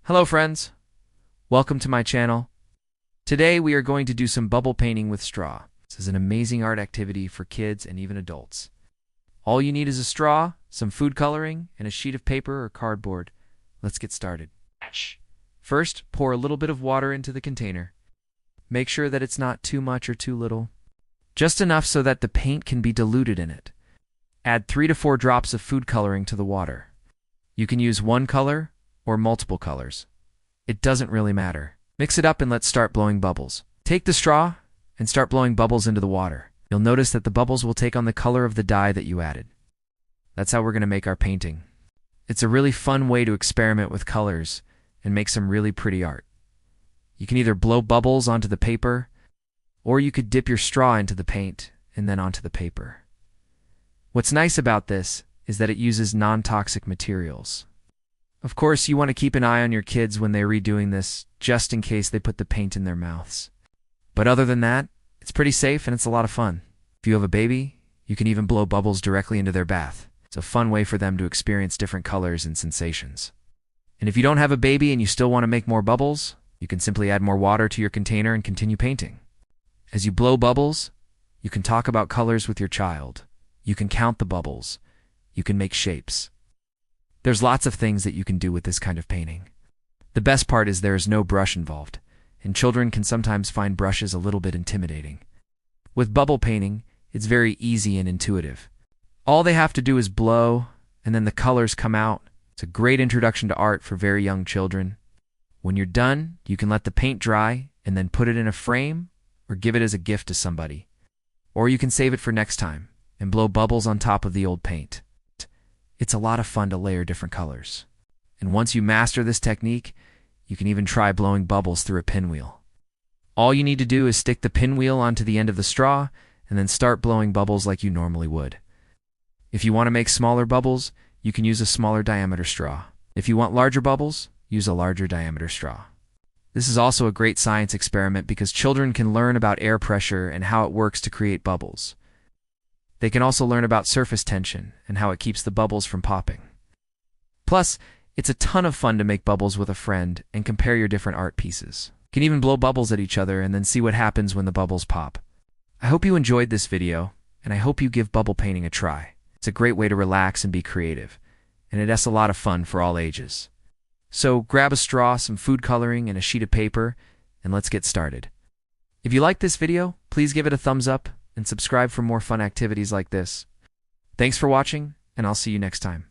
Hello friends, welcome to my channel. Today we are going to do some bubble painting with straw. This is an amazing art activity for kids and even adults. All you need is a straw, some food coloring, and a sheet of paper or cardboard. Let's get started. First, pour a little bit of water into the container. Make sure that it's not too much or too little. Just enough so that the paint can be diluted in it. Add 3 to 4 drops of food coloring to the water. You can use one color or multiple colors. It doesn't really matter. Mix it up and let's start blowing bubbles. Take the straw and start blowing bubbles into the water. You'll notice that the bubbles will take on the color of the dye that you added. That's how we're going to make our painting. It's a really fun way to experiment with colors and make some really pretty art. You can either blow bubbles onto the paper, or you could dip your straw into the paint and then onto the paper. What's nice about this is that it uses non-toxic materials. Of course, you want to keep an eye on your kids when they're redoing this, just in case they put the paint in their mouths. But other than that, it's pretty safe and it's a lot of fun. If you have a baby, you can even blow bubbles directly into their bath. It's a fun way for them to experience different colors and sensations. And if you don't have a baby and you still want to make more bubbles, you can simply add more water to your container and continue painting. As you blow bubbles, you can talk about colors with your child. You can count the bubbles. You can make shapes. There's lots of things that you can do with this kind of painting. The best part is there is no brush involved, and children can sometimes find brushes a little bit intimidating. With bubble painting, it's very easy and intuitive. All they have to do is blow, and then the colors come out. It's a great introduction to art for very young children. When you're done, you can let the paint dry and then put it in a frame or give it as a gift to somebody. Or you can save it for next time and blow bubbles on top of the old paint. It's a lot of fun to layer different colors. And once you master this technique, you can even try blowing bubbles through a pinwheel. All you need to do is stick the pinwheel onto the end of the straw and then start blowing bubbles like you normally would. If you want to make smaller bubbles, you can use a smaller diameter straw. If you want larger bubbles, use a larger diameter straw. This is also a great science experiment because children can learn about air pressure and how it works to create bubbles. They can also learn about surface tension and how it keeps the bubbles from popping. Plus, it's a ton of fun to make bubbles with a friend and compare your different art pieces. You can even blow bubbles at each other and then see what happens when the bubbles pop. I hope you enjoyed this video, and I hope you give bubble painting a try. It's a great way to relax and be creative, and it has a lot of fun for all ages. So grab a straw, some food coloring, and a sheet of paper, and let's get started. If you liked this video, please give it a thumbs up and subscribe for more fun activities like this. Thanks for watching, and I'll see you next time.